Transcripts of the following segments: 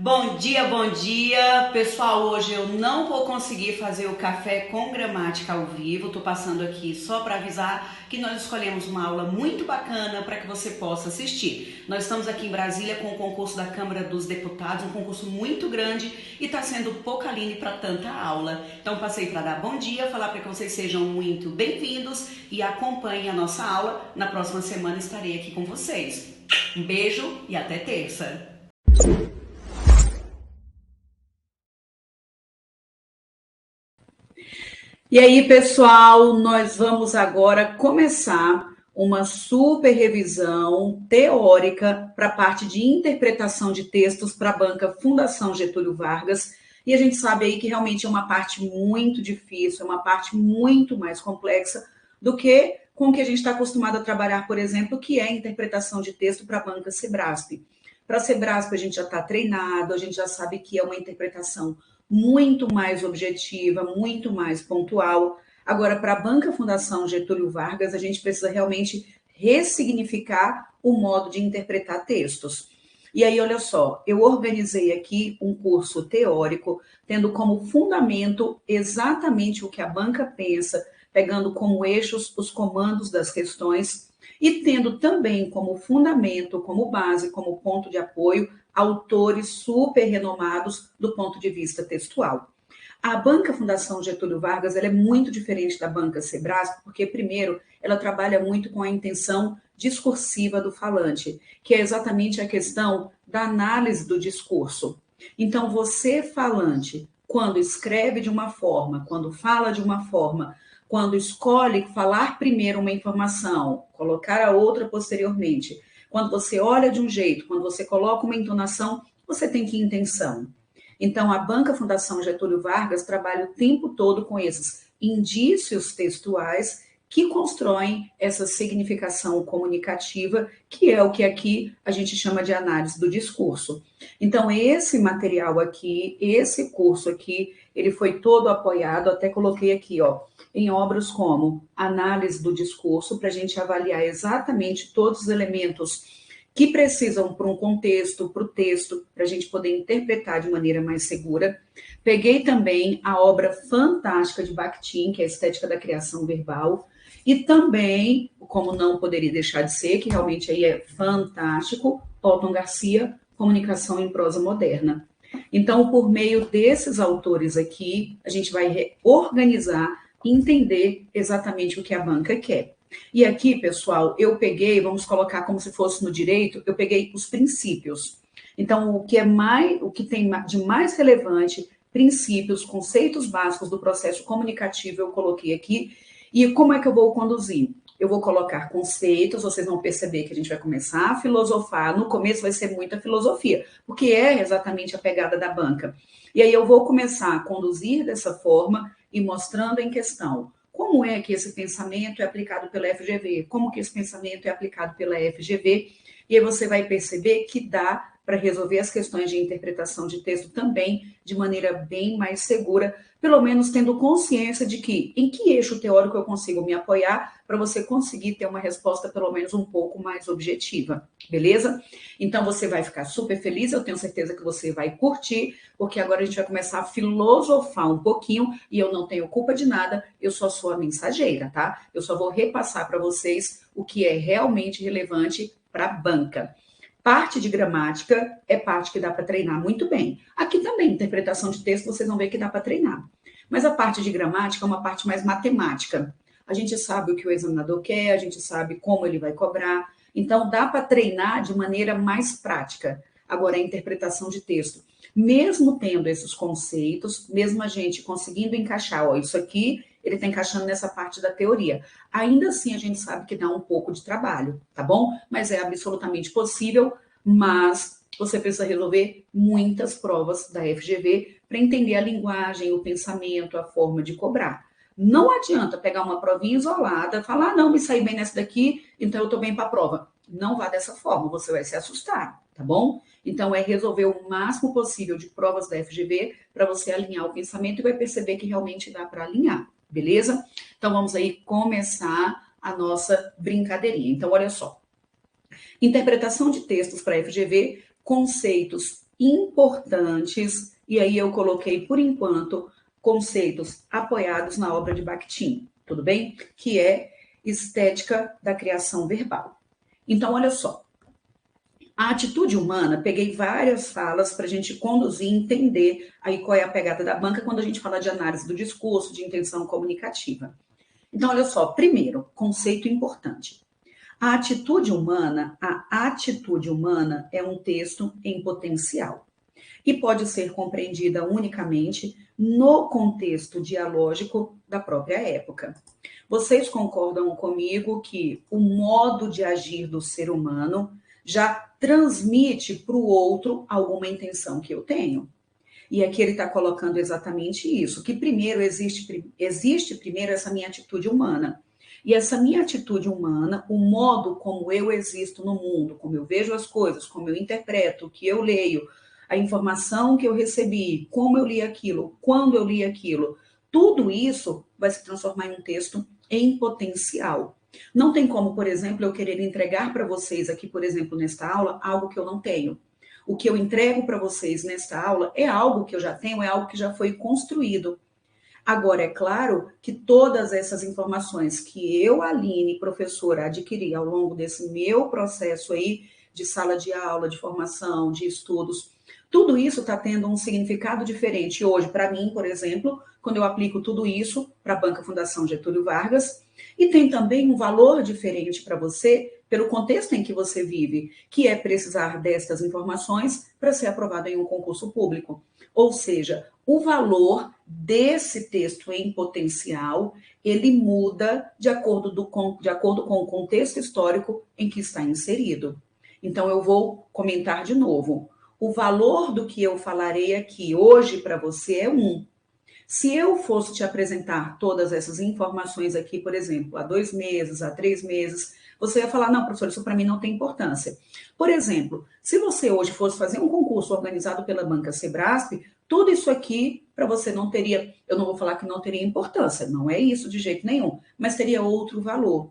Bom dia, pessoal. Hoje eu não vou conseguir fazer o café com gramática ao vivo. Tô passando aqui só para avisar que nós escolhemos uma aula muito bacana para que você possa assistir. Nós estamos aqui em Brasília com o concurso da Câmara dos Deputados, um concurso muito grande e está sendo pouca Aline para tanta aula. Então passei para dar bom dia, falar para que vocês sejam muito bem-vindos e acompanhem a nossa aula. Na próxima semana estarei aqui com vocês. Um beijo e até terça. E aí, pessoal, nós vamos agora começar uma super revisão teórica para a parte de interpretação de textos para a banca Fundação Getúlio Vargas. E a gente sabe aí que realmente é uma parte muito difícil, é uma parte muito mais complexa do que com o que a gente está acostumado a trabalhar, por exemplo, que é a interpretação de texto para a banca Sebrasp. Para a Sebrasp, a gente já está treinado, a gente já sabe que é uma interpretação muito mais objetiva, muito mais pontual. Agora, para a Banca Fundação Getúlio Vargas, a gente precisa realmente ressignificar o modo de interpretar textos. E aí, olha só, eu organizei aqui um curso teórico, tendo como fundamento exatamente o que a banca pensa, pegando como eixos os comandos das questões e tendo também como fundamento, como base, como ponto de apoio, autores super renomados do ponto de vista textual. A Banca Fundação Getúlio Vargas ela é muito diferente da Banca Sebrasp, porque, primeiro, ela trabalha muito com a intenção discursiva do falante, que é exatamente a questão da análise do discurso. Então, você, falante, quando escreve de uma forma, quando fala de uma forma, quando escolhe falar primeiro uma informação, colocar a outra posteriormente, quando você olha de um jeito, quando você coloca uma entonação, você tem que intenção. Então, a Banca Fundação Getúlio Vargas trabalha o tempo todo com esses indícios textuais que constroem essa significação comunicativa, que é o que aqui a gente chama de análise do discurso. Então, esse material aqui, esse curso aqui, ele foi todo apoiado, até coloquei aqui, ó, em obras como análise do discurso, para a gente avaliar exatamente todos os elementos que precisam para um contexto, para o texto, para a gente poder interpretar de maneira mais segura. Peguei também a obra fantástica de Bakhtin, que é a Estética da Criação Verbal, e também, como não poderia deixar de ser, que realmente aí é fantástico, Otton Garcia, Comunicação em Prosa Moderna. Então, por meio desses autores aqui, a gente vai organizar e entender exatamente o que a banca quer. E aqui, pessoal, eu peguei, vamos colocar como se fosse no direito, eu peguei os princípios. Então, o que tem de mais relevante, princípios, conceitos básicos do processo comunicativo, eu coloquei aqui. E como é que eu vou conduzir? Eu vou colocar conceitos, vocês vão perceber que a gente vai começar a filosofar. No começo vai ser muita filosofia, porque é exatamente a pegada da banca. E aí eu vou começar a conduzir dessa forma e mostrando em questão como é que esse pensamento é aplicado pela FGV, como que esse pensamento é aplicado pela FGV, e aí você vai perceber que dá para resolver as questões de interpretação de texto também de maneira bem mais segura, pelo menos tendo consciência de que em que eixo teórico eu consigo me apoiar para você conseguir ter uma resposta pelo menos um pouco mais objetiva, beleza? Então você vai ficar super feliz, eu tenho certeza que você vai curtir, porque agora a gente vai começar a filosofar um pouquinho e eu não tenho culpa de nada, eu só sou a mensageira, tá? Eu só vou repassar para vocês o que é realmente relevante para a banca. Parte de gramática é parte que dá para treinar muito bem. Aqui também, interpretação de texto, vocês vão ver que dá para treinar. Mas a parte de gramática é uma parte mais matemática. A gente sabe o que o examinador quer, a gente sabe como ele vai cobrar. Então, dá para treinar de maneira mais prática. Agora, a interpretação de texto. Mesmo tendo esses conceitos, mesmo a gente conseguindo encaixar, ó, isso aqui ele está encaixando nessa parte da teoria. Ainda assim, a gente sabe que dá um pouco de trabalho, tá bom? Mas é absolutamente possível, mas você precisa resolver muitas provas da FGV para entender a linguagem, o pensamento, a forma de cobrar. Não adianta pegar uma provinha isolada, falar, ah, não, me saí bem nessa daqui, então eu estou bem para a prova. Não vá dessa forma, você vai se assustar, tá bom? Então, é resolver o máximo possível de provas da FGV para você alinhar o pensamento e vai perceber que realmente dá para alinhar. Beleza? Então, vamos aí começar a nossa brincadeirinha. Então, olha só. Interpretação de textos para FGV, conceitos importantes, e aí eu coloquei, por enquanto, conceitos apoiados na obra de Bakhtin, tudo bem? Que é estética da criação verbal. Então, olha só, a atitude humana, peguei várias falas para a gente conduzir e entender aí qual é a pegada da banca quando a gente fala de análise do discurso, de intenção comunicativa. Então, olha só, primeiro, conceito importante. A atitude humana é um texto em potencial e pode ser compreendida unicamente no contexto dialógico da própria época. Vocês concordam comigo que o modo de agir do ser humano já transmite para o outro alguma intenção que eu tenho? E aqui ele está colocando exatamente isso, que primeiro existe primeiro essa minha atitude humana. E essa minha atitude humana, o modo como eu existo no mundo, como eu vejo as coisas, como eu interpreto, o que eu leio, a informação que eu recebi, como eu li aquilo, quando eu li aquilo, tudo isso vai se transformar em um texto em potencial. Não tem como, por exemplo, eu querer entregar para vocês aqui, por exemplo, nesta aula, algo que eu não tenho. O que eu entrego para vocês nesta aula é algo que eu já tenho, é algo que já foi construído. Agora, é claro que todas essas informações que eu, Aline, professora, adquiri ao longo desse meu processo aí de sala de aula, de formação, de estudos, tudo isso está tendo um significado diferente hoje para mim, por exemplo, quando eu aplico tudo isso para a Banca Fundação Getúlio Vargas, e tem também um valor diferente para você pelo contexto em que você vive, que é precisar destas informações para ser aprovado em um concurso público. Ou seja, o valor desse texto em potencial, ele muda de acordo com o contexto histórico em que está inserido. Então, eu vou comentar de novo. O valor do que eu falarei aqui hoje para você é 1. Se eu fosse te apresentar todas essas informações aqui, por exemplo, há 2 meses, há 3 meses, você ia falar, não, professor, isso para mim não tem importância. Por exemplo, se você hoje fosse fazer um concurso organizado pela Banca Sebrasp, tudo isso aqui para você não teria, eu não vou falar que não teria importância, não é isso de jeito nenhum, mas teria outro valor.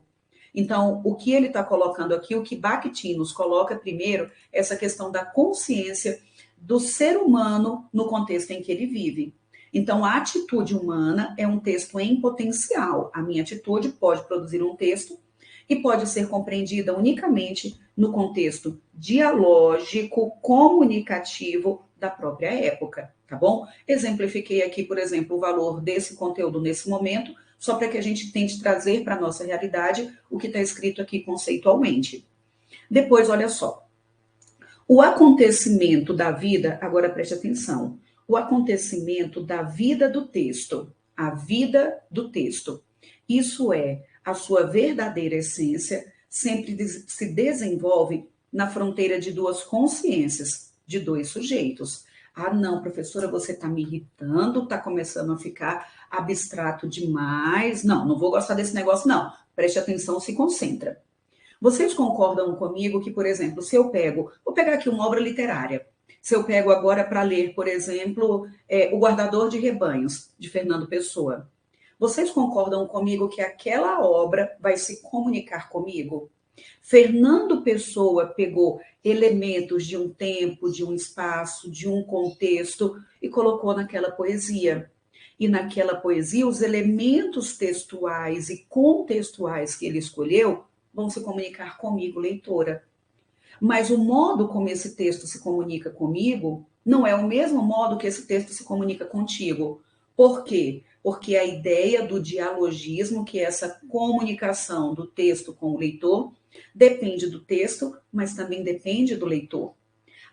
Então, o que ele está colocando aqui, o que Bakhtin nos coloca primeiro, essa questão da consciência do ser humano no contexto em que ele vive. Então, a atitude humana é um texto em potencial. A minha atitude pode produzir um texto e pode ser compreendida unicamente no contexto dialógico, comunicativo da própria época, tá bom? Exemplifiquei aqui, por exemplo, o valor desse conteúdo nesse momento, só para que a gente tente trazer para a nossa realidade o que está escrito aqui conceitualmente. Depois, olha só. O acontecimento da vida, agora preste atenção, o acontecimento da vida do texto, a vida do texto, isso é, a sua verdadeira essência, sempre se desenvolve na fronteira de 2 consciências, de 2 sujeitos. Ah, não, professora, você está me irritando, está começando a ficar abstrato demais. Não, não vou gostar desse negócio, não. Preste atenção, se concentra. Vocês concordam comigo que, por exemplo, se eu pego, vou pegar aqui uma obra literária, se eu pego agora para ler, por exemplo, O Guardador de Rebanhos, de Fernando Pessoa, vocês concordam comigo que aquela obra vai se comunicar comigo? Fernando Pessoa pegou elementos de um tempo, de um espaço, de um contexto e colocou naquela poesia. E naquela poesia, os elementos textuais e contextuais que ele escolheu vão se comunicar comigo, leitora. Mas o modo como esse texto se comunica comigo não é o mesmo modo que esse texto se comunica contigo. Por quê? Porque a ideia do dialogismo, que é essa comunicação do texto com o leitor, depende do texto, mas também depende do leitor.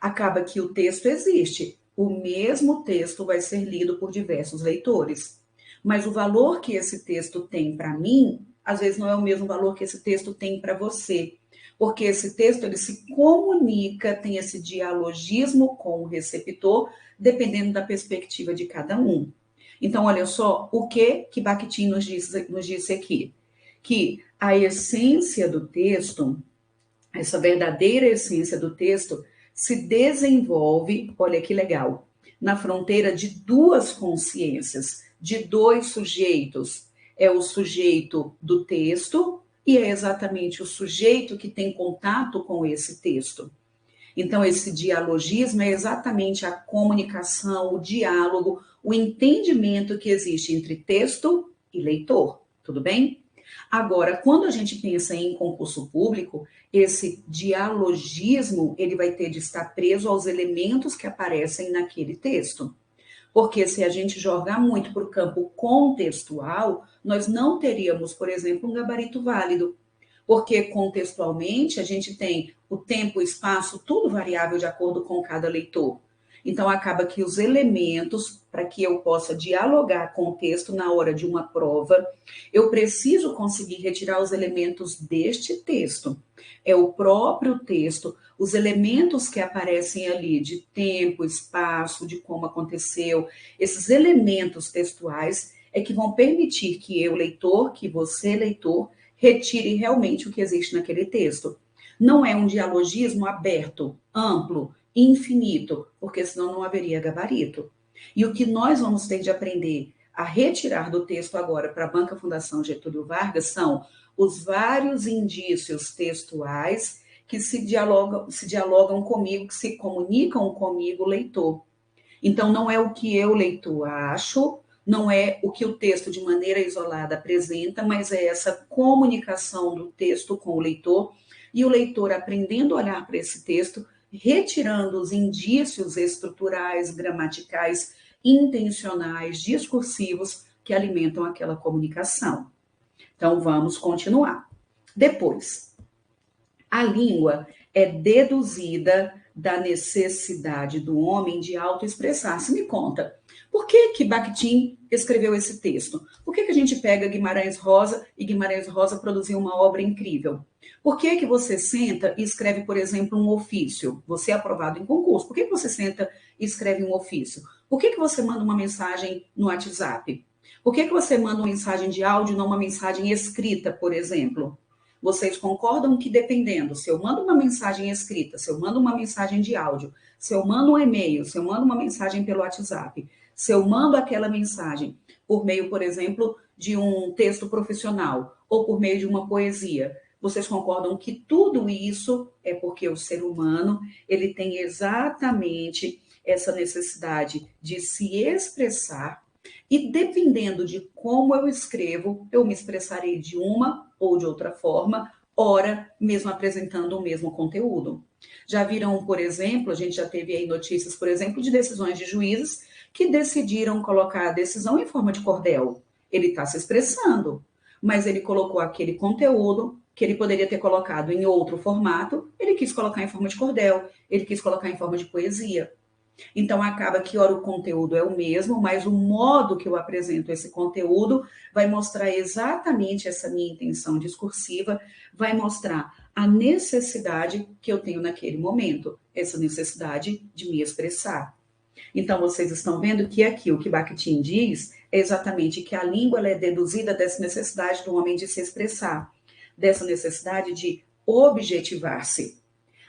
Acaba que o texto existe, o mesmo texto vai ser lido por diversos leitores. Mas o valor que esse texto tem para mim, às vezes não é o mesmo valor que esse texto tem para você. Porque esse texto ele se comunica, tem esse dialogismo com o receptor, dependendo da perspectiva de cada um. Então, olha só o que Bakhtin nos disse aqui. Que a essência do texto, essa verdadeira essência do texto, se desenvolve, olha que legal, na fronteira de 2 consciências, de 2 sujeitos. É o sujeito do texto e é exatamente o sujeito que tem contato com esse texto. Então, esse dialogismo é exatamente a comunicação, o diálogo, o entendimento que existe entre texto e leitor, tudo bem? Agora, quando a gente pensa em concurso público, esse dialogismo, ele vai ter de estar preso aos elementos que aparecem naquele texto. Porque se a gente jogar muito para o campo contextual, nós não teríamos, por exemplo, um gabarito válido. Porque contextualmente a gente tem o tempo, o espaço, tudo variável de acordo com cada leitor. Então acaba que os elementos, para que eu possa dialogar com o texto na hora de uma prova, eu preciso conseguir retirar os elementos deste texto. É o próprio texto, os elementos que aparecem ali de tempo, espaço, de como aconteceu, esses elementos textuais é que vão permitir que eu, leitor, que você, leitor, retire realmente o que existe naquele texto. Não é um dialogismo aberto, amplo, infinito, porque senão não haveria gabarito. E o que nós vamos ter de aprender a retirar do texto agora para a Banca Fundação Getúlio Vargas são os vários indícios textuais que se dialogam comigo, que se comunicam comigo, leitor. Então, não é o que eu, leitor, acho, não é o que o texto de maneira isolada apresenta, mas é essa comunicação do texto com o leitor e o leitor aprendendo a olhar para esse texto, retirando os indícios estruturais, gramaticais, intencionais, discursivos que alimentam aquela comunicação. Então, vamos continuar. Depois, a língua é deduzida da necessidade do homem de autoexpressar-se. Me conta, por que Bakhtin escreveu esse texto? Por que a gente pega Guimarães Rosa e Guimarães Rosa produziu uma obra incrível? Por que você senta e escreve, por exemplo, um ofício? Você é aprovado em concurso. Por que você senta e escreve um ofício? Por que você manda uma mensagem no WhatsApp? Por que você manda uma mensagem de áudio e não uma mensagem escrita, por exemplo? Vocês concordam que dependendo, se eu mando uma mensagem escrita, se eu mando uma mensagem de áudio, se eu mando um e-mail, se eu mando uma mensagem pelo WhatsApp, se eu mando aquela mensagem por meio, por exemplo, de um texto profissional ou por meio de uma poesia, vocês concordam que tudo isso é porque o ser humano, ele tem exatamente essa necessidade de se expressar e dependendo de como eu escrevo, eu me expressarei de uma ou de outra forma, ora mesmo apresentando o mesmo conteúdo. Já viram, por exemplo, a gente já teve aí notícias, por exemplo, de decisões de juízes que decidiram colocar a decisão em forma de cordel. Ele está se expressando, mas ele colocou aquele conteúdo que ele poderia ter colocado em outro formato, ele quis colocar em forma de cordel, ele quis colocar em forma de poesia. Então, acaba que, ora, o conteúdo é o mesmo, mas o modo que eu apresento esse conteúdo vai mostrar exatamente essa minha intenção discursiva, vai mostrar a necessidade que eu tenho naquele momento, essa necessidade de me expressar. Então, vocês estão vendo que aqui o que Bakhtin diz é exatamente que a língua ela é deduzida dessa necessidade do homem de se expressar, dessa necessidade de objetivar-se.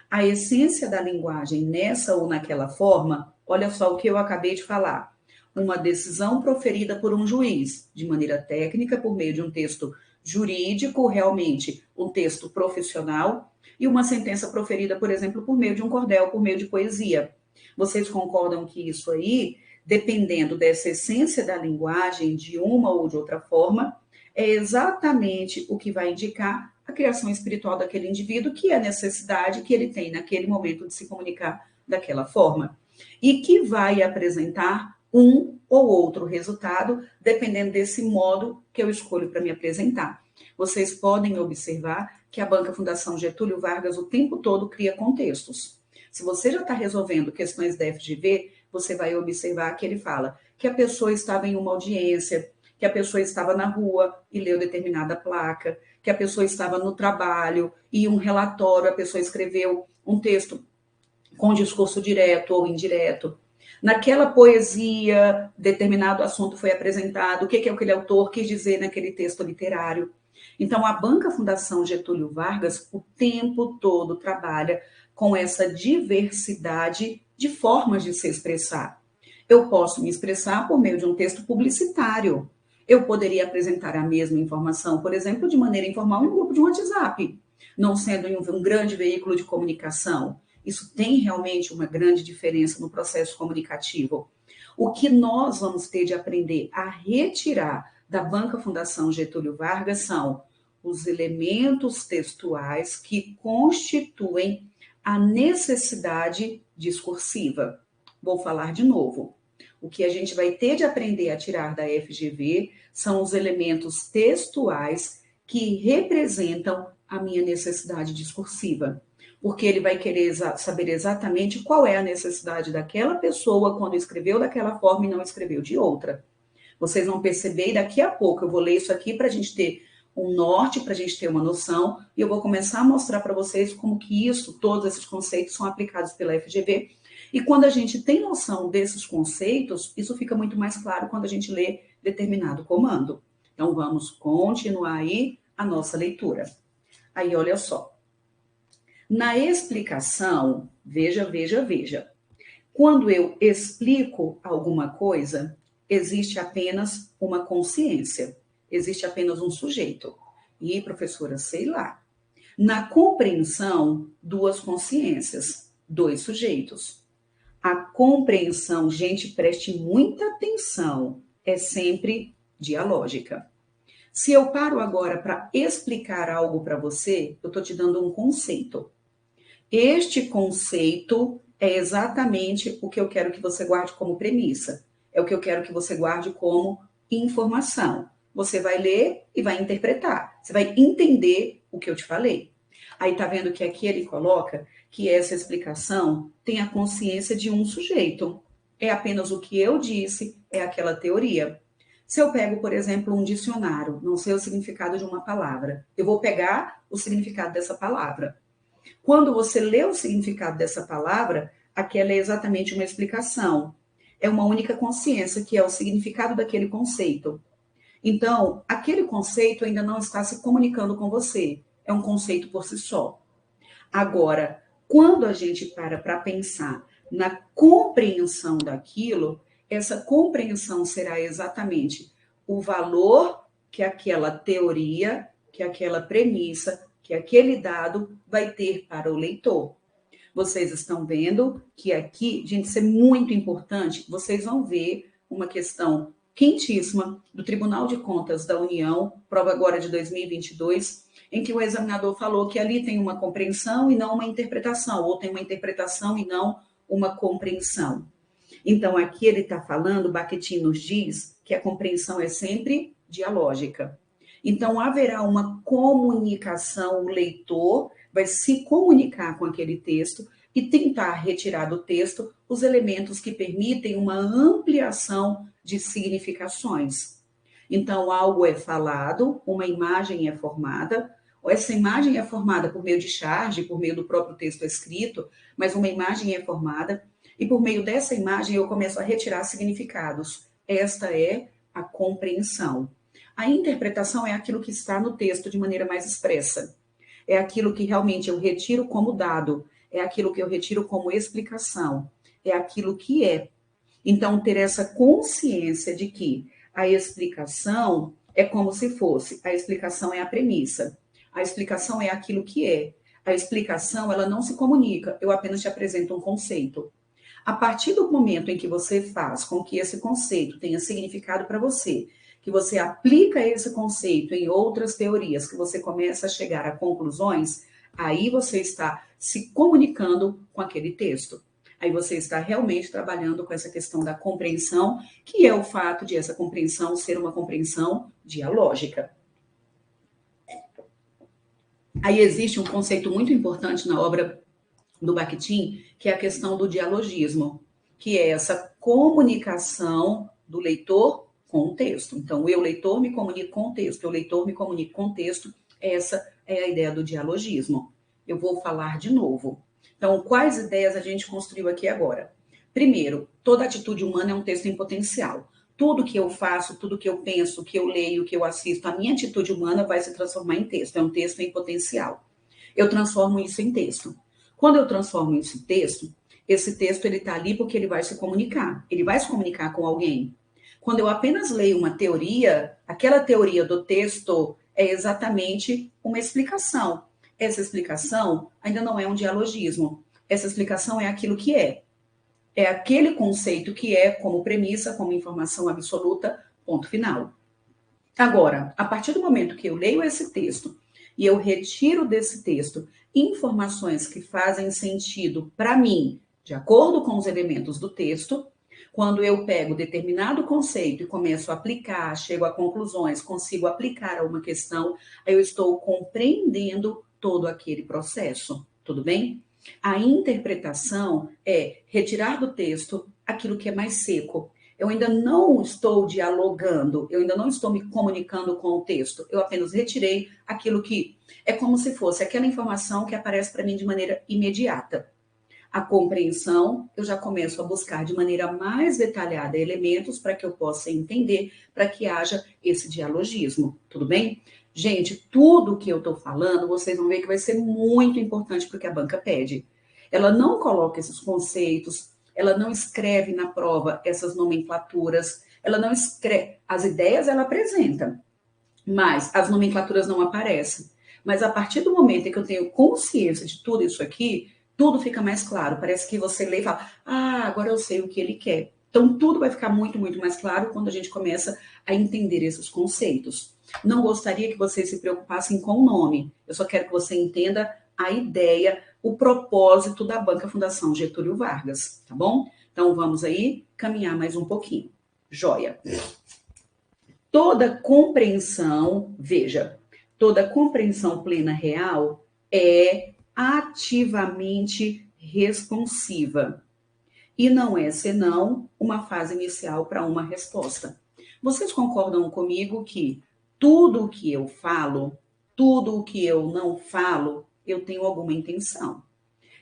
A essência da linguagem nessa ou naquela forma, olha só o que eu acabei de falar. Uma decisão proferida por um juiz, de maneira técnica, por meio de um texto jurídico, realmente um texto profissional, e uma sentença proferida, por exemplo, por meio de um cordel, por meio de poesia. Vocês concordam que isso aí, dependendo dessa essência da linguagem, de uma ou de outra forma, é exatamente o que vai indicar a criação espiritual daquele indivíduo, que é a necessidade que ele tem naquele momento de se comunicar daquela forma. E que vai apresentar um ou outro resultado, dependendo desse modo que eu escolho para me apresentar. Vocês podem observar que a Banca Fundação Getúlio Vargas o tempo todo cria contextos. Se você já está resolvendo questões da FGV, você vai observar que ele fala que a pessoa estava em uma audiência, que a pessoa estava na rua e leu determinada placa, que a pessoa estava no trabalho e um relatório, a pessoa escreveu um texto com discurso direto ou indireto. Naquela poesia, determinado assunto foi apresentado, o que aquele autor quis dizer naquele texto literário. Então, a Banca Fundação Getúlio Vargas o tempo todo trabalha com essa diversidade de formas de se expressar. Eu posso me expressar por meio de um texto publicitário. Eu poderia apresentar a mesma informação, por exemplo, de maneira informal em um grupo de um WhatsApp, não sendo em um grande veículo de comunicação. Isso tem realmente uma grande diferença no processo comunicativo. O que nós vamos ter de aprender a retirar da Banca Fundação Getúlio Vargas são os elementos textuais que constituem a necessidade discursiva. Vou falar de novo. O que a gente vai ter de aprender a tirar da FGV são os elementos textuais que representam a minha necessidade discursiva. Porque ele vai querer saber exatamente qual é a necessidade daquela pessoa quando escreveu daquela forma e não escreveu de outra. Vocês vão perceber, e daqui a pouco eu vou ler isso aqui para a gente ter um norte, para a gente ter uma noção, e eu vou começar a mostrar para vocês como que isso, todos esses conceitos são aplicados pela FGV. E quando a gente tem noção desses conceitos, isso fica muito mais claro quando a gente lê determinado comando. Então, vamos continuar aí a nossa leitura. Aí, olha só. Na explicação, veja. Quando eu explico alguma coisa, existe apenas uma consciência, existe apenas um sujeito. E, professora, sei lá. Na compreensão, duas consciências, dois sujeitos. A compreensão, gente, preste muita atenção, é sempre dialógica. Se eu paro agora para explicar algo para você, eu estou te dando um conceito. Este conceito é exatamente o que eu quero que você guarde como premissa. É o que eu quero que você guarde como informação. Você vai ler e vai interpretar. Você vai entender o que eu te falei. Aí tá vendo que aqui ele coloca que essa explicação tem a consciência de um sujeito. É apenas o que eu disse, é aquela teoria. Se eu pego, por exemplo, um dicionário, não sei o significado de uma palavra, eu vou pegar o significado dessa palavra. Quando você lê o significado dessa palavra, aquela é exatamente uma explicação. É uma única consciência, que é o significado daquele conceito. Então, aquele conceito ainda não está se comunicando com você. É um conceito por si só. Agora, quando a gente para pensar na compreensão daquilo, essa compreensão será exatamente o valor que aquela teoria, que aquela premissa, que aquele dado vai ter para o leitor. Vocês estão vendo que aqui, gente, isso é muito importante, vocês vão ver uma questão quentíssima do Tribunal de Contas da União, prova agora de 2022, em que o examinador falou que ali tem uma compreensão e não uma interpretação, ou tem uma interpretação e não uma compreensão. Então, aqui ele está falando, Bakhtin nos diz que a compreensão é sempre dialógica. Então, haverá uma comunicação, o leitor vai se comunicar com aquele texto e tentar retirar do texto os elementos que permitem uma ampliação de significações. Então, algo é falado, uma imagem é formada, essa imagem é formada por meio de charge, por meio do próprio texto escrito, mas uma imagem é formada, e por meio dessa imagem eu começo a retirar significados. Esta é a compreensão. A interpretação é aquilo que está no texto de maneira mais expressa. É aquilo que realmente eu retiro como dado, é aquilo que eu retiro como explicação, é aquilo que é. Então, ter essa consciência de que a explicação é como se fosse, a explicação é a premissa, a explicação é aquilo que é. A explicação, ela não se comunica, eu apenas te apresento um conceito. A partir do momento em que você faz com que esse conceito tenha significado para você, que você aplica esse conceito em outras teorias, que você começa a chegar a conclusões, aí você está se comunicando com aquele texto. Aí você está realmente trabalhando com essa questão da compreensão, que é o fato de essa compreensão ser uma compreensão dialógica. Aí existe um conceito muito importante na obra do Bakhtin, que é a questão do dialogismo, que é essa comunicação do leitor com o texto. Então, eu, leitor, me comunico com o texto, eu, leitor, me comunico com o texto. Essa é a ideia do dialogismo. Eu vou falar de novo. Então, quais ideias a gente construiu aqui agora? Primeiro, toda atitude humana é um texto em potencial. Tudo que eu faço, tudo que eu penso, que eu leio, que eu assisto, a minha atitude humana vai se transformar em texto. É um texto em potencial. Eu transformo isso em texto. Quando eu transformo isso em texto, esse texto ele está ali porque ele vai se comunicar. Ele vai se comunicar com alguém. Quando eu apenas leio uma teoria, aquela teoria do texto é exatamente uma explicação. Essa explicação ainda não é um dialogismo, essa explicação é aquilo que é. É aquele conceito que é como premissa, como informação absoluta, ponto final. Agora, a partir do momento que eu leio esse texto e eu retiro desse texto informações que fazem sentido para mim, de acordo com os elementos do texto, quando eu pego determinado conceito e começo a aplicar, chego a conclusões, consigo aplicar a uma questão, eu estou compreendendo todo aquele processo, tudo bem? A interpretação é retirar do texto aquilo que é mais seco. Eu ainda não estou dialogando, eu ainda não estou me comunicando com o texto. Eu apenas retirei aquilo que é como se fosse aquela informação que aparece para mim de maneira imediata. A compreensão, eu já começo a buscar de maneira mais detalhada elementos para que eu possa entender, para que haja esse dialogismo, tudo bem? Gente, tudo que eu estou falando, vocês vão ver que vai ser muito importante para o que a banca pede. Ela não coloca esses conceitos, ela não escreve na prova essas nomenclaturas, ela não escreve, as ideias ela apresenta, mas as nomenclaturas não aparecem. Mas a partir do momento em que eu tenho consciência de tudo isso aqui, tudo fica mais claro. Parece que você lê e fala, agora eu sei o que ele quer. Então, tudo vai ficar muito, muito mais claro quando a gente começa a entender esses conceitos. Não gostaria que vocês se preocupassem com o nome. Eu só quero que você entenda a ideia, o propósito da Banca Fundação Getúlio Vargas, tá bom? Então, vamos aí caminhar mais um pouquinho. Joia. Toda compreensão, veja, toda compreensão plena real é ativamente responsiva. E não é senão uma fase inicial para uma resposta. Vocês concordam comigo que tudo o que eu falo, tudo o que eu não falo, eu tenho alguma intenção.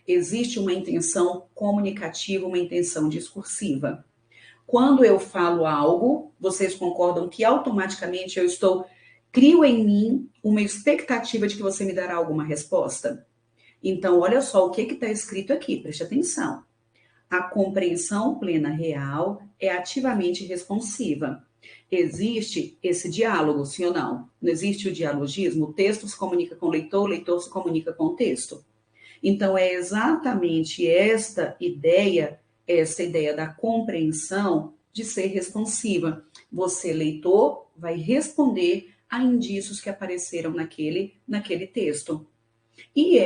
Existe uma intenção comunicativa, uma intenção discursiva. Quando eu falo algo, vocês concordam que automaticamente crio em mim uma expectativa de que você me dará alguma resposta? Então, olha só o que está escrito aqui, preste atenção. A compreensão plena real é ativamente responsiva. Existe esse diálogo, sim ou não? Não existe o dialogismo? O texto se comunica com o leitor se comunica com o texto. Então, é exatamente essa ideia da compreensão de ser responsiva. Você, leitor, vai responder a indícios que apareceram naquele texto. E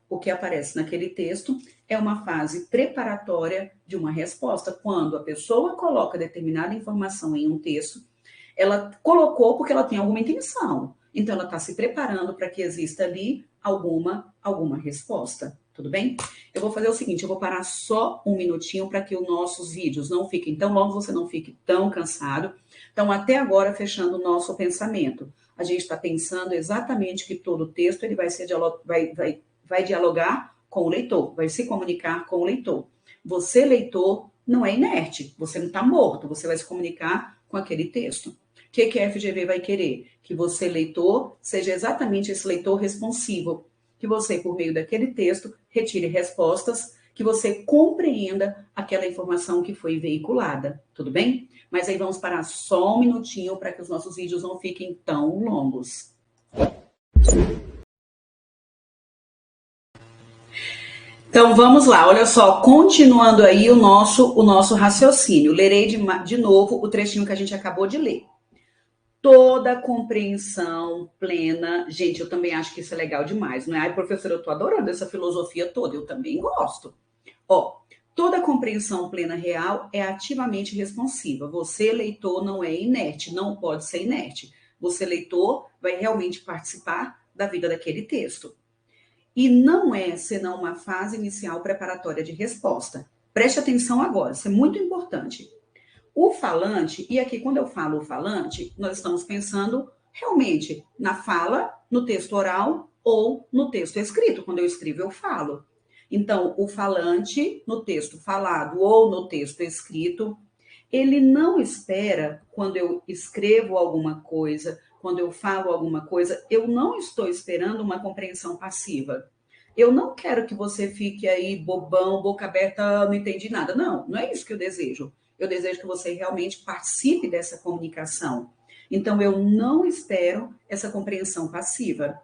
o que aparece naquele texto é uma fase preparatória de uma resposta. Quando a pessoa coloca determinada informação em um texto, ela colocou porque ela tem alguma intenção. Então, ela está se preparando para que exista ali alguma resposta. Tudo bem? Eu vou fazer o seguinte, eu vou parar só um minutinho para que os nossos vídeos não fiquem tão longos, você não fique tão cansado. Então, até agora, fechando o nosso pensamento. A gente está pensando exatamente que todo texto ele vai dialogar com o leitor, vai se comunicar com o leitor. Você, leitor, não é inerte, você não está morto, você vai se comunicar com aquele texto. O que a FGV vai querer? Que você, leitor, seja exatamente esse leitor responsivo, que você, por meio daquele texto, retire respostas, que você compreenda aquela informação que foi veiculada, tudo bem? Mas aí vamos parar só um minutinho para que os nossos vídeos não fiquem tão longos. Então vamos lá, olha só, continuando aí o nosso raciocínio. Lerei de novo o trechinho que a gente acabou de ler. Toda compreensão plena, gente, eu também acho que isso é legal demais, não é? Ai, professora, eu tô adorando essa filosofia toda, eu também gosto. Toda compreensão plena real é ativamente responsiva. Você, leitor, não é inerte, não pode ser inerte. Você, leitor, vai realmente participar da vida daquele texto. E não é senão uma fase inicial preparatória de resposta. Preste atenção agora, isso é muito importante. O falante, e aqui quando eu falo o falante, nós estamos pensando realmente na fala, no texto oral ou no texto escrito. Quando eu escrevo, eu falo. Então, o falante, no texto falado ou no texto escrito, ele não espera, quando eu escrevo alguma coisa, quando eu falo alguma coisa, eu não estou esperando uma compreensão passiva. Eu não quero que você fique aí bobão, boca aberta, não entendi nada. Não, não é isso que eu desejo. Eu desejo que você realmente participe dessa comunicação. Então, eu não espero essa compreensão passiva.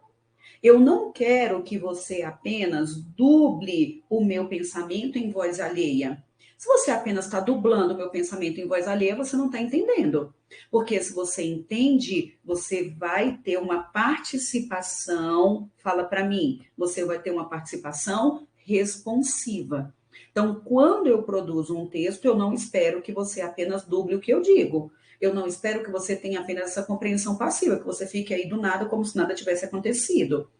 Eu não quero que você apenas duble o meu pensamento em voz alheia. Se você apenas está dublando o meu pensamento em voz alheia, você não está entendendo. Porque se você entende, você vai ter uma participação, fala para mim, você vai ter uma participação responsiva. Então, quando eu produzo um texto, eu não espero que você apenas duble o que eu digo. Eu não espero que você tenha apenas essa compreensão passiva, que você fique aí do nada como se nada tivesse acontecido.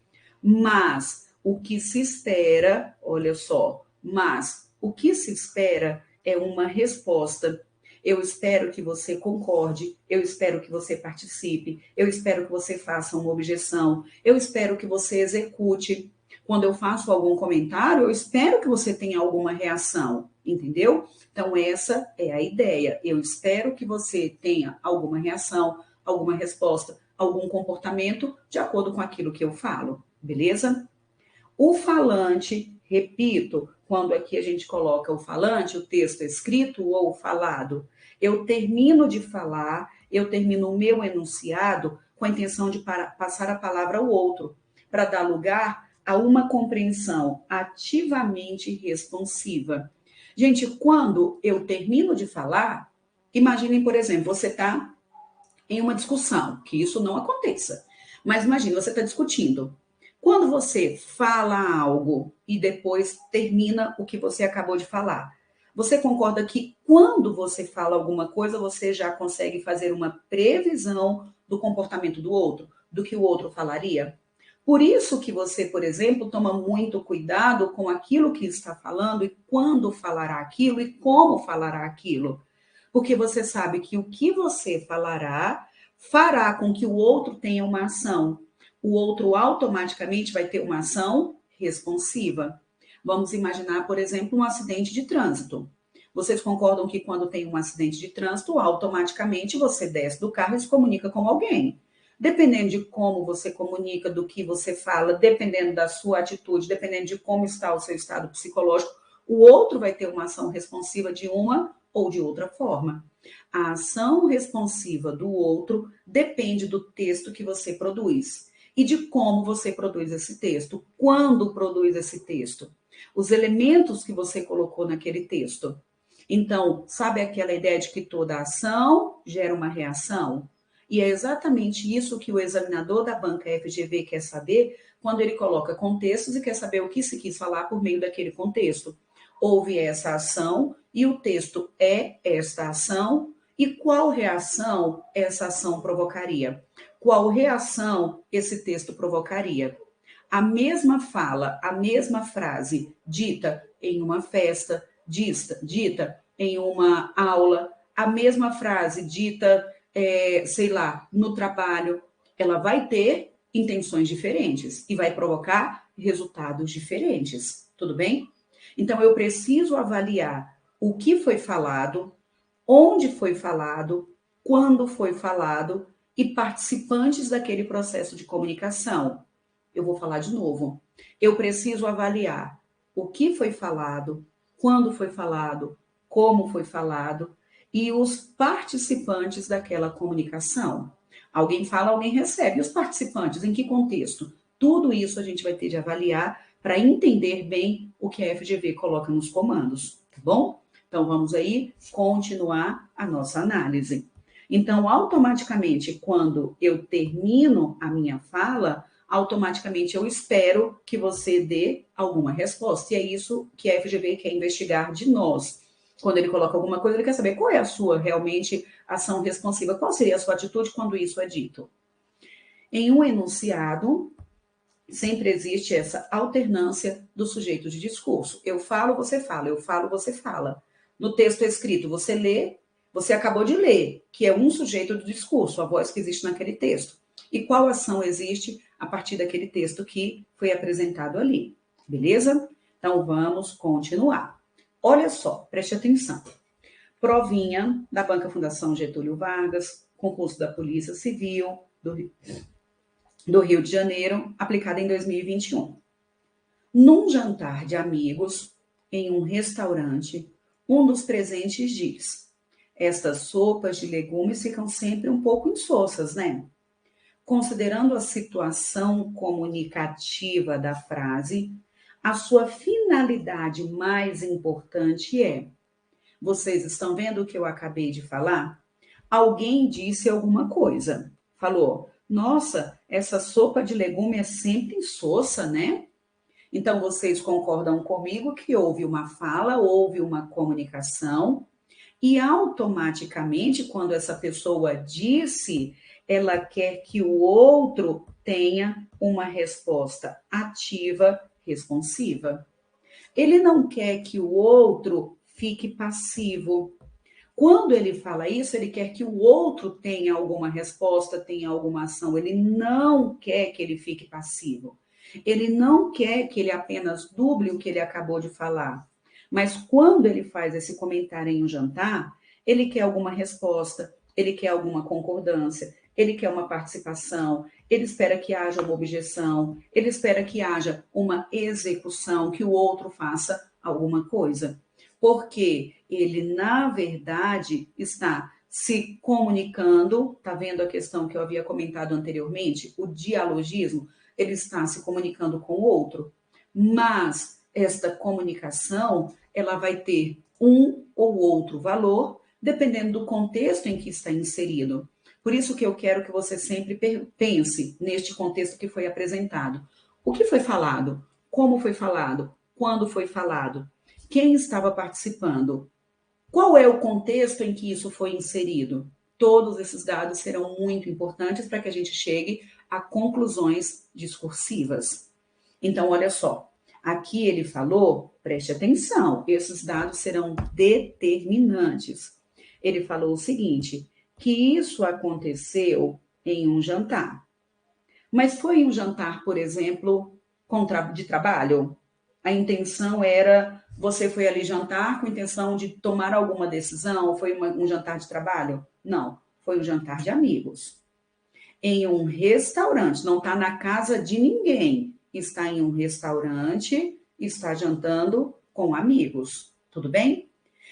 Mas o que se espera, olha só, mas o que se espera é uma resposta. Eu espero que você concorde, eu espero que você participe, eu espero que você faça uma objeção, eu espero que você execute. Quando eu faço algum comentário, eu espero que você tenha alguma reação, entendeu? Então, essa é a ideia. Eu espero que você tenha alguma reação, alguma resposta, algum comportamento de acordo com aquilo que eu falo, beleza? O falante, repito, quando aqui a gente coloca o falante, o texto escrito ou falado, eu termino de falar, eu termino o meu enunciado com a intenção de passar a palavra ao outro, para dar lugar a uma compreensão ativamente responsiva. Gente, quando eu termino de falar, imaginem, por exemplo, você está em uma discussão, que isso não aconteça. Mas imagine, você está discutindo. Quando você fala algo e depois termina o que você acabou de falar, você concorda que quando você fala alguma coisa, você já consegue fazer uma previsão do comportamento do outro, do que o outro falaria? Por isso que você, por exemplo, toma muito cuidado com aquilo que está falando e quando falará aquilo e como falará aquilo. Porque você sabe que o que você falará fará com que o outro tenha uma ação. O outro automaticamente vai ter uma ação responsiva. Vamos imaginar, por exemplo, um acidente de trânsito. Vocês concordam que quando tem um acidente de trânsito, automaticamente você desce do carro e se comunica com alguém. Dependendo de como você comunica, do que você fala, dependendo da sua atitude, dependendo de como está o seu estado psicológico, o outro vai ter uma ação responsiva de uma ou de outra forma. A ação responsiva do outro depende do texto que você produz e de como você produz esse texto, quando produz esse texto, os elementos que você colocou naquele texto. Então, sabe aquela ideia de que toda ação gera uma reação? E é exatamente isso que o examinador da banca FGV quer saber quando ele coloca contextos e quer saber o que se quis falar por meio daquele contexto. Houve essa ação e o texto é esta ação, e qual reação essa ação provocaria? Qual reação esse texto provocaria? A mesma fala, a mesma frase dita em uma festa, dita em uma aula, a mesma frase dita, sei lá, no trabalho, ela vai ter intenções diferentes e vai provocar resultados diferentes, tudo bem? Então, eu preciso avaliar o que foi falado, onde foi falado, quando foi falado e participantes daquele processo de comunicação. Eu vou falar de novo. Eu preciso avaliar o que foi falado, quando foi falado, como foi falado e os participantes daquela comunicação. Alguém fala, alguém recebe. E os participantes, em que contexto? Tudo isso a gente vai ter de avaliar para entender bem o que a FGV coloca nos comandos, tá bom? Então, vamos aí continuar a nossa análise. Então, automaticamente, quando eu termino a minha fala, automaticamente eu espero que você dê alguma resposta. E é isso que a FGV quer investigar de nós. Quando ele coloca alguma coisa, ele quer saber qual é a sua, realmente, ação responsiva. Qual seria a sua atitude quando isso é dito? Em um enunciado, sempre existe essa alternância do sujeito de discurso. Eu falo, você fala. Eu falo, você fala. No texto escrito, você lê, você acabou de ler, que é um sujeito do discurso, a voz que existe naquele texto. E qual ação existe a partir daquele texto que foi apresentado ali. Beleza? Então, vamos continuar. Olha só, preste atenção. Provinha da Banca Fundação Getúlio Vargas, concurso da Polícia Civil do Rio de Janeiro, aplicada em 2021. Num jantar de amigos, em um restaurante, um dos presentes diz: estas sopas de legumes ficam sempre um pouco insossas, né? considerando a situação comunicativa da frase, a sua finalidade mais importante é: vocês estão vendo o que eu acabei de falar? Alguém disse alguma coisa, falou: nossa, essa sopa de legume é sempre insossa, né? Então, vocês concordam comigo que houve uma fala, houve uma comunicação, e automaticamente, quando essa pessoa disse, ela quer que o outro tenha uma resposta ativa, responsiva. Ele não quer que o outro fique passivo. Quando ele fala isso, ele quer que o outro tenha alguma resposta, tenha alguma ação. Ele não quer que ele fique passivo. Ele não quer que ele apenas duble o que ele acabou de falar. Mas quando ele faz esse comentário em um jantar, ele quer alguma resposta, ele quer alguma concordância, ele quer uma participação, ele espera que haja uma objeção, ele espera que haja uma execução, que o outro faça alguma coisa. Porque ele, na verdade, está se comunicando, tá vendo a questão que eu havia comentado anteriormente, o dialogismo, ele está se comunicando com o outro, mas esta comunicação, ela vai ter um ou outro valor, dependendo do contexto em que está inserido. Por isso que eu quero que você sempre pense neste contexto que foi apresentado. O que foi falado? Como foi falado? Quando foi falado? Quem estava participando? Qual é o contexto em que isso foi inserido? Todos esses dados serão muito importantes para que a gente chegue a conclusões discursivas. Então, olha só, aqui ele falou, preste atenção, esses dados serão determinantes. Ele falou o seguinte, que isso aconteceu em um jantar. Mas foi um jantar, por exemplo, de trabalho? A intenção era, você foi ali jantar com a intenção de tomar alguma decisão? Foi um jantar de trabalho? Não, foi um jantar de amigos. Em um restaurante, não está na casa de ninguém, está em um restaurante, está jantando com amigos, tudo bem?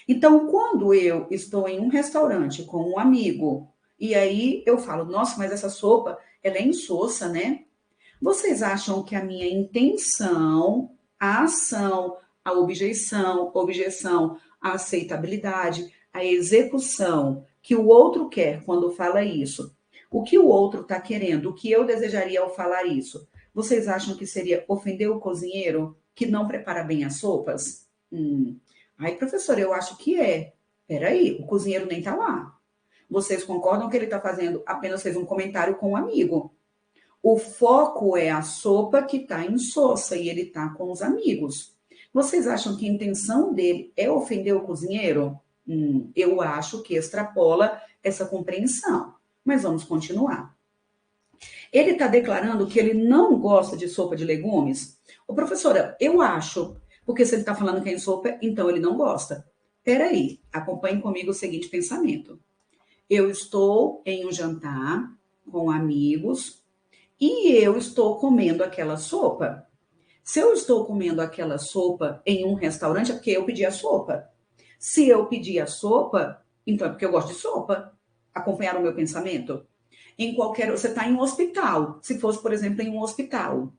Então, quando eu estou em um restaurante com um amigo, e aí eu falo, nossa, mas essa sopa, ela é insossa, né? Vocês acham que a minha intenção, a ação, a objeção, a aceitabilidade, a execução que o outro quer quando fala isso, o que o outro está querendo, o que eu desejaria ao falar isso, vocês acham que seria ofender o cozinheiro que não prepara bem as sopas? Ai, professora, eu acho que é. Peraí, o cozinheiro nem está lá. Vocês concordam que ele está fazendo, apenas fez um comentário com um amigo. O foco é a sopa que está insossa e ele está com os amigos. Vocês acham que a intenção dele é ofender o cozinheiro? Eu acho que extrapola essa compreensão. Mas vamos continuar. Ele está declarando que ele não gosta de sopa de legumes? Ô, professora, eu acho. Porque se ele está falando que é em sopa, então ele não gosta. Peraí, acompanhe comigo o seguinte pensamento. Eu estou em um jantar com amigos e eu estou comendo aquela sopa. Se eu estou comendo aquela sopa em um restaurante, é porque eu pedi a sopa. Se eu pedi a sopa, então é porque eu gosto de sopa. Acompanhar o meu pensamento? Você está em um hospital. Se fosse, por exemplo, em um hospital.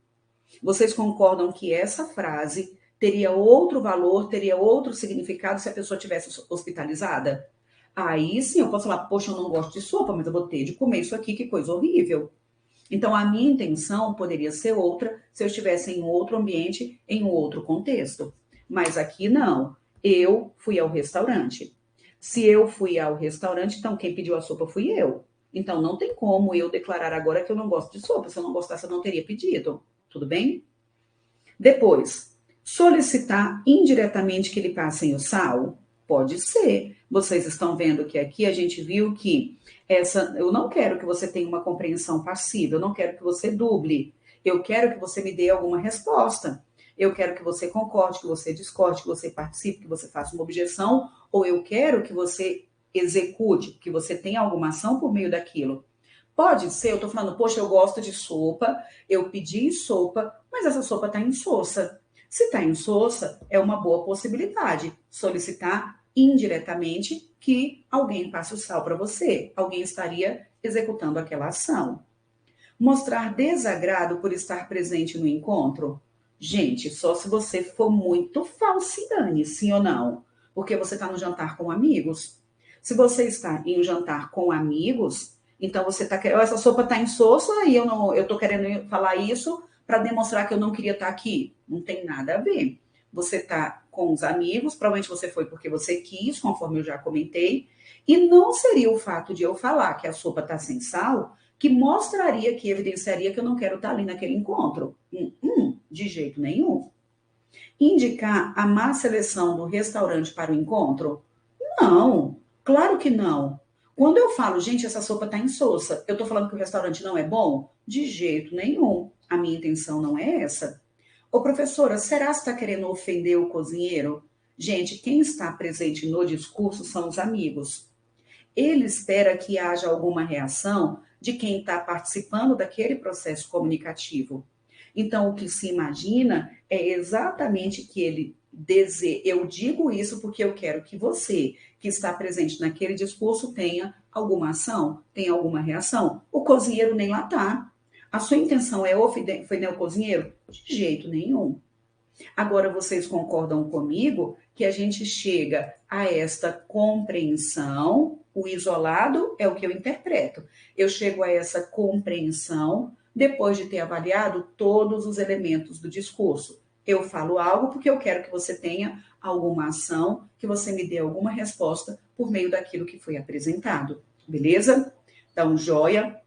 Vocês concordam que essa frase teria outro valor, teria outro significado se a pessoa tivesse hospitalizada? Aí sim eu posso falar, poxa, eu não gosto de sopa, mas eu vou ter de comer isso aqui, que coisa horrível. Então, a minha intenção poderia ser outra se eu estivesse em um outro ambiente, em um outro contexto. Mas aqui não. Eu fui ao restaurante. Se eu fui ao restaurante, então quem pediu a sopa fui eu. Então, não tem como eu declarar agora que eu não gosto de sopa. Se eu não gostasse, eu não teria pedido. Tudo bem? Depois, solicitar indiretamente que lhe passem o sal? Pode ser. Vocês estão vendo que aqui a gente viu que eu não quero que você tenha uma compreensão passiva, eu não quero que você duble, eu quero que você me dê alguma resposta. Eu quero que você concorde, que você discorde, que você participe, que você faça uma objeção, ou eu quero que você execute, que você tenha alguma ação por meio daquilo. Pode ser, eu estou falando, poxa, eu gosto de sopa, eu pedi sopa, mas essa sopa está insossa. Se está insossa, é uma boa possibilidade solicitar indiretamente que alguém passe o sal para você. Alguém estaria executando aquela ação. Mostrar desagrado por estar presente no encontro? Gente, só se você for muito falciane, sim ou não? Porque você está no jantar com amigos. Se você está em um jantar com amigos, então você está querendo. Essa sopa está insossa e eu estou querendo falar isso para demonstrar que eu não queria estar aqui. Não tem nada a ver. Você está com os amigos, provavelmente você foi porque você quis, conforme eu já comentei, e não seria o fato de eu falar que a sopa está sem sal que mostraria, que evidenciaria que eu não quero estar ali naquele encontro. De jeito nenhum. Indicar a má seleção do restaurante para o encontro? Não, claro que não. Quando eu falo, gente, essa sopa está insossa, eu estou falando que o restaurante não é bom? De jeito nenhum. A minha intenção não é essa. Ô, professora, será que está querendo ofender o cozinheiro? Gente, quem está presente no discurso são os amigos. Ele espera que haja alguma reação de quem está participando daquele processo comunicativo. Então, o que se imagina é exatamente que ele deseja. Eu digo isso porque eu quero que você, que está presente naquele discurso, tenha alguma ação, tenha alguma reação. O cozinheiro nem lá está. A sua intenção é ofender o cozinheiro? De jeito nenhum. Agora, vocês concordam comigo que a gente chega a esta compreensão, o isolado é o que eu interpreto. Eu chego a essa compreensão depois de ter avaliado todos os elementos do discurso. Eu falo algo porque eu quero que você tenha alguma ação, que você me dê alguma resposta por meio daquilo que foi apresentado. Beleza? Então, joia.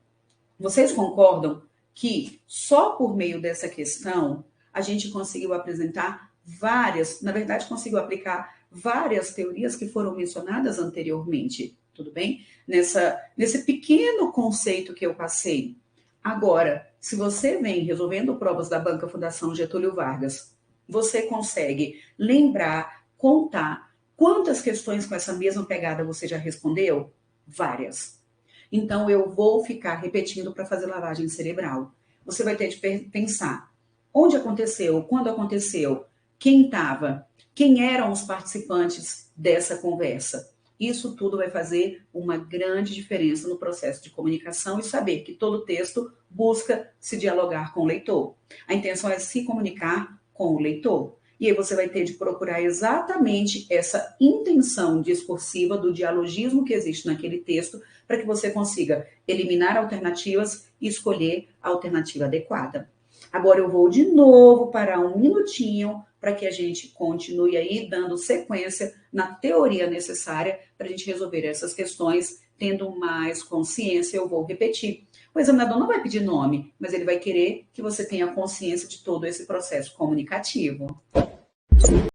Vocês concordam que só por meio dessa questão a gente conseguiu apresentar várias, na verdade, conseguiu aplicar várias teorias que foram mencionadas anteriormente, tudo bem? Nesse pequeno conceito que eu passei. Agora, se você vem resolvendo provas da Banca Fundação Getúlio Vargas, você consegue lembrar, contar quantas questões com essa mesma pegada você já respondeu? Várias. Então, eu vou ficar repetindo para fazer lavagem cerebral. Você vai ter de pensar onde aconteceu, quando aconteceu, quem estava, quem eram os participantes dessa conversa. Isso tudo vai fazer uma grande diferença no processo de comunicação e saber que todo texto busca se dialogar com o leitor. A intenção é se comunicar com o leitor. E aí você vai ter de procurar exatamente essa intenção discursiva do dialogismo que existe naquele texto para que você consiga eliminar alternativas e escolher a alternativa adequada. Agora eu vou de novo parar um minutinho para que a gente continue aí dando sequência na teoria necessária para a gente resolver essas questões, tendo mais consciência. Eu vou repetir. O examinador não vai pedir nome, mas ele vai querer que você tenha consciência de todo esse processo comunicativo.